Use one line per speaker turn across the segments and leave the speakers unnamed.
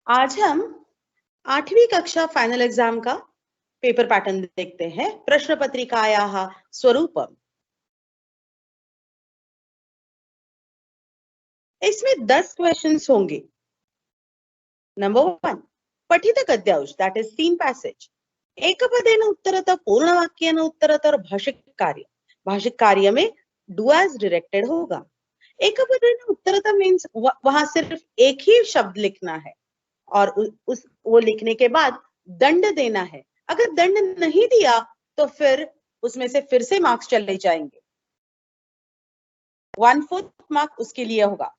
आज हम 8वीं कक्षा फाइनल एग्जाम का पेपर पैटर्न देखते हैं। प्रश्न पत्रिकायाः स्वरूपम। इसमें 10 क्वेश्चंस होंगे। नंबर 1, पठित गद्यांश दैट इज सीन पैसेज। एकपदेन उत्तरतः पूर्णवाक्येन उत्तरतः भाषिक कार्य। भाषिक कार्य में डू एज डायरेक्टेड होगा। एकपदेन उत्तरतः मींस वहां सिर्फ एक ही शब्द लिखना है और उस वो लिखने के बाद दंड देना है। अगर दंड नहीं दिया तो फिर उसमें से फिर से मार्क्स चले जाएंगे। 1/4 मार्क उसके लिए होगा।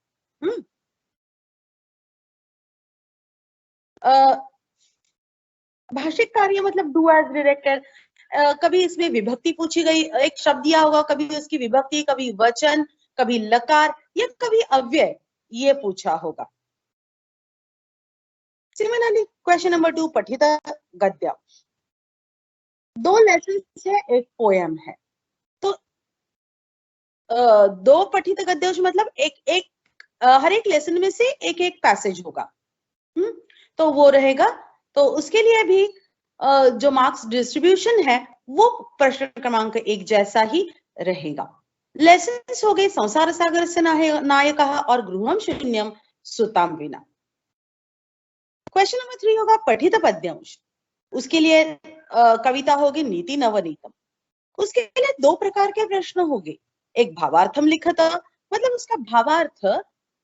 भाषिक कार्य मतलब डू एज डायरेक्टेड। कभी इसमें विभक्ति पूछी गई, एक शब्द दिया होगा, कभी उसकी विभक्ति, कभी वचन, कभी लकार या कभी अव्यय, ये पूछा होगा। सिमिलरली क्वेश्चन नंबर 2, पठित गद्यांश। 2 लेसन है, एक पोएम है, तो 2 पठित गद्यांश मतलब एक हर एक लेसन में से एक एक पैसेज होगा। तो वो रहेगा। तो उसके लिए भी जो मार्क्स डिस्ट्रीब्यूशन है वो प्रश्न क्रमांक 1 जैसा ही रहेगा। लेसन्स हो गए संसार सागर से नायकः और गृहम शून्यम सुताम विना। क्वेश्चन नंबर 3 होगा पठित पद्यांश। उसके लिए कविता होगी नीति नवनीतम। उसके लिए 2 प्रकार के प्रश्न होंगे। एक भावार्थम लिखत, मतलब उसका भावार्थ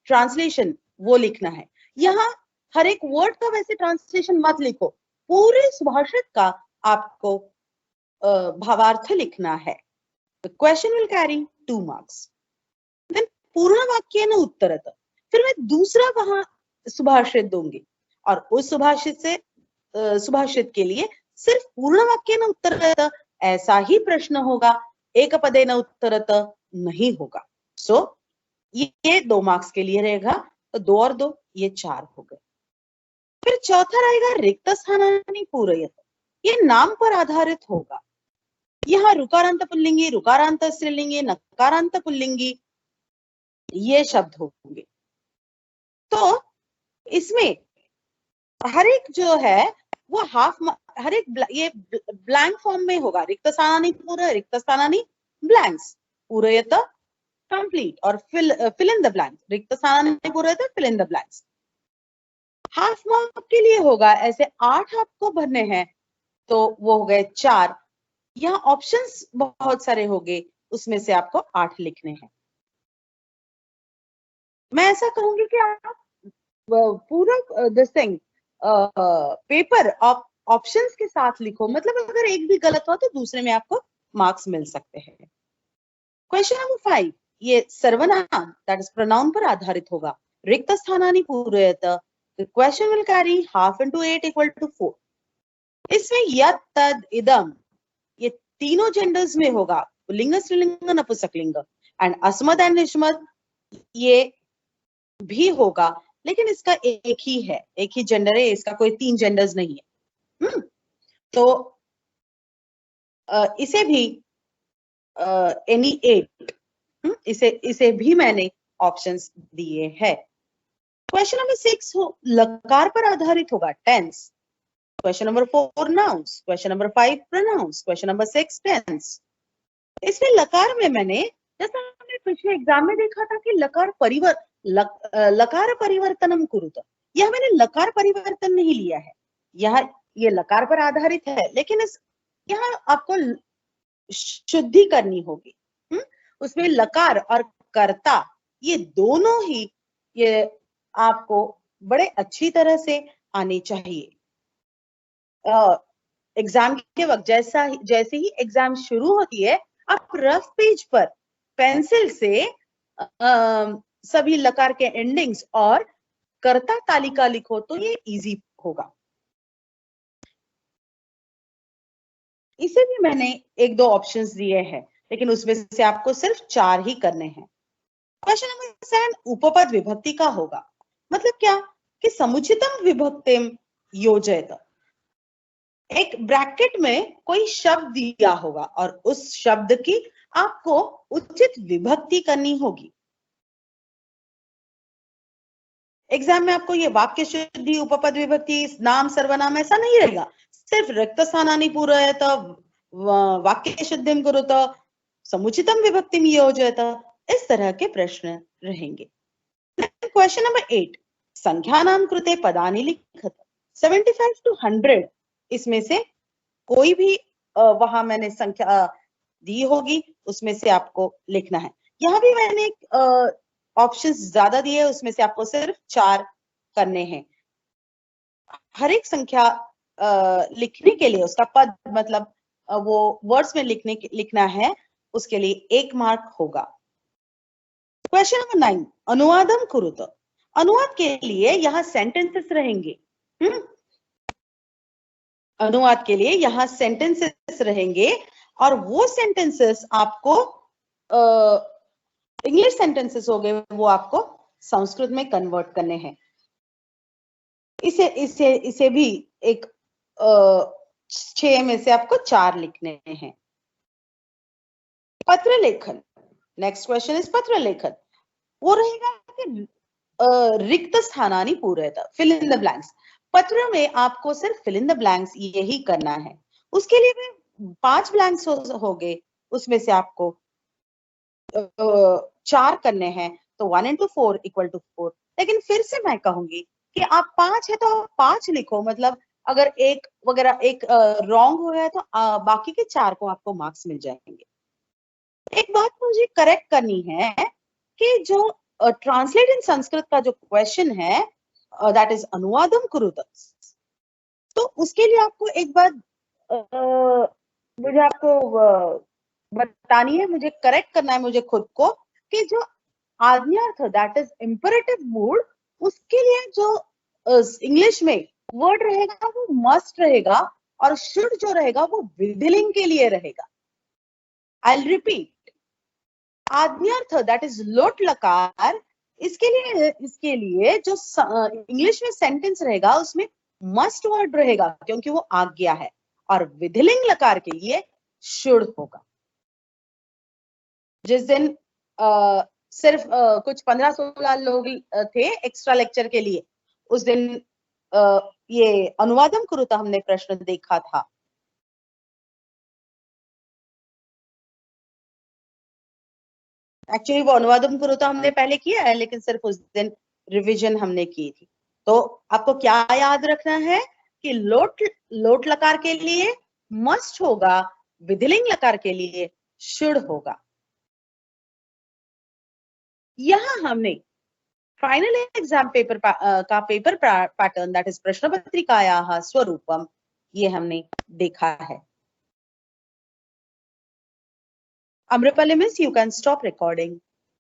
ट्रांसलेशन वो लिखना है। यहाँ हर एक वर्ड का वैसे ट्रांसलेशन मत लिखो, पूरे सुभाषित का आपको भावार्थ लिखना है। The question will carry 2 marks. Then पूर्ण वाक्य न उत्तरत, फिर मैं दूसरा वहां सुभाषित दूंगी और उस सुभाषित के लिए सिर्फ पूर्ण वाक्य न उत्तरत ऐसा ही प्रश्न होगा, एक पदे न उत्तरत नहीं होगा। सो ये 2 मार्क्स के लिए रहेगा। तो 2 और 2 ये 4 हो गए। फिर चौथा रहेगा रिक्त स्थानानि पूरयत। ये नाम पर आधारित होगा। यहाँ रुकारांत पुल्लिंगी, रुकारांत स्त्रीलिंगी, नकारांत पुल्लिंगी ये शब्द होंगे। तो इसमें हर एक जो है वो हर एक ये ब्लैंक फॉर्म में होगा। रिक्त स्थानानि पूरा, रिक्त स्थानानि ब्लैंक्स, पूरयत कंप्लीट और फिल इन द ब्लैंक्स, रिक्त स्थानानि पूरयत fill in the blanks. Half mark के लिए होगा ऐसे 8 आपको भरने हैं, तो वो हो गए 4। यहाँ ऑप्शंस बहुत सारे होंगे, उसमें से आपको 8 लिखने हैं। मैं ऐसा कहूंगी कि आप पूरा दिस थिंग पेपर ऑप्शंस के साथ लिखो, मतलब अगर एक भी गलत हो तो दूसरे में आपको मार्क्स मिल सकते हैं। क्वेश्चन नंबर 5, ये सर्वनाम दैट इज प्रोनाउन पर आधारित होगा। रिक्त स्थानानि पूरयत, the question will carry half into 8 equal to 4. इसमें यत् तद इदम ये तीनों जेंडर्स में होगा, पुल्लिंग स्त्रीलिंग नपुंसकलिंग, एंड अस्मद एंड निष्मद ये भी होगा, लेकिन इसका एक ही है, एक ही जेंडर है, इसका कोई 3 जेंडर्स नहीं है। तो इसे भी एनी 8 इसे भी मैंने ऑप्शंस दिए हैं। क्वेश्चन नंबर 6 लकार पर आधारित होगा, tense. Question number 4 nouns, question number 5 pronouns, question number 6 tense. इसमें लकार में मैंने, जैसा हमने पिछले एग्जाम में देखा था कि लकार परिवर्तनम कुरुत, यह मैंने लकार परिवर्तन नहीं लिया है, यह ये लकार पर आधारित है, लेकिन यहाँ आपको शुद्धि करनी होगी। उसमें लकार और कर्ता ये दोनों ही ये आपको बड़े अच्छी तरह से आने चाहिए। एग्जाम के वक्त जैसे ही एग्जाम शुरू होती है, आप रफ पेज पर पेंसिल से सभी लकार के एंडिंग्स और कर्ता तालिका लिखो तो ये इजी होगा। इसे भी मैंने 1-2 ऑप्शंस दिए हैं, लेकिन उसमें से आपको सिर्फ 4 ही करने हैं। क्वेश्चन नंबर 7 उपपद विभक्ति का होगा। मतलब क्या कि समुचितम विभक्तिम योजयत, एक ब्रैकेट में कोई शब्द दिया होगा और उस शब्द की आपको उचित विभक्ति करनी होगी। एग्जाम में आपको ये वाक्य शुद्धि, उपपद विभक्ति, नाम सर्वनाम ऐसा नहीं रहेगा, सिर्फ रिक्त स्थानानि पूरयत, वाक्य शुद्धिं कुरुत, समुचितं विभक्तिं योजयत, इस तरह के प्रश्न रहेंगे। क्वेश्चन नंबर 8, संख्यानां कृते पदानि लिखत। 75 to 100 इसमें से कोई भी वहां मैंने संख्या दी होगी उसमें से आपको लिखना है। यहाँ भी मैंने ऑप्शंस ज्यादा दिए, उसमें से आपको सिर्फ 4 करने हैं। हर एक संख्या लिखने के लिए उसका पद मतलब वो वर्ड्स में लिखना है, उसके लिए 1 मार्क होगा। क्वेश्चन नंबर 9, अनुवादम कुरुत। अनुवाद के लिए यहाँ सेंटेंसेस रहेंगे। अनुवाद के लिए यहाँ सेंटेंसेस रहेंगे और वो सेंटेंसेस आपको इंग्लिश सेंटेंसेस हो गए, वो आपको संस्कृत में कन्वर्ट करने हैं। इसे भी एक 6 में से आपको 4 लिखने हैं। पत्र लेखन, नेक्स्ट क्वेश्चन इज पत्र लेखन। वो रहेगा कि रिक्त स्थानानि पूरयत, फिल इन द ब्लैंक्स। पत्र में आपको सिर्फ फिल इन द ब्लैंक्स यही करना है। उसके लिए भी 5 ब्लैंक्स हो गए, उसमें से आपको 4 करने हैं, तो 1 into 4 = 4। लेकिन फिर से मैं कहूंगी कि आप 5 है तो 5 लिखो, मतलब अगर एक वगैरह एक रॉन्ग हो गया तो बाकी के 4 को आपको मार्क्स मिल जाएंगे। एक बात मुझे करेक्ट करनी है कि जो ट्रांसलेट इन संस्कृत का जो क्वेश्चन है दैट इज अनुवादम कुरुत, तो उसके लिए आपको एक बात मुझे आपको बतानी है, मुझे करेक्ट करना है मुझे खुद को, कि जो आज्ञार्थ दैट इज इंपरेटिव मूड, उसके लिए जो इंग्लिश में वर्ड रहेगा वो मस्ट रहेगा और शुड जो रहेगा वो विधिलिंग के लिए रहेगा। आई रिपीट, आज्ञार्थ दैट इज लोट लकार, इसके लिए जो इंग्लिश में सेंटेंस रहेगा उसमें मस्ट वर्ड रहेगा क्योंकि वो आज्ञा है, और विधिलिंग लकार के लिए शुड होगा। जिस दिन सिर्फ कुछ 15-16 लोग थे एक्स्ट्रा लेक्चर के लिए, उस दिन ये अनुवादम कुरुता हमने प्रश्न देखा था। एक्चुअली वो अनुवादम कुरुता हमने पहले किया है, लेकिन सिर्फ उस दिन रिवीजन हमने की थी। तो आपको क्या याद रखना है कि लोट लकार के लिए मस्ट होगा, विधिलिंग लकार के लिए शुड होगा। यहां हमने फाइनल एग्जाम पेपर का पेपर पैटर्न दैट इज प्रश्न पत्रिकायाः स्वरूपम, ये हमने देखा है। Amrapali miss, you can stop recording.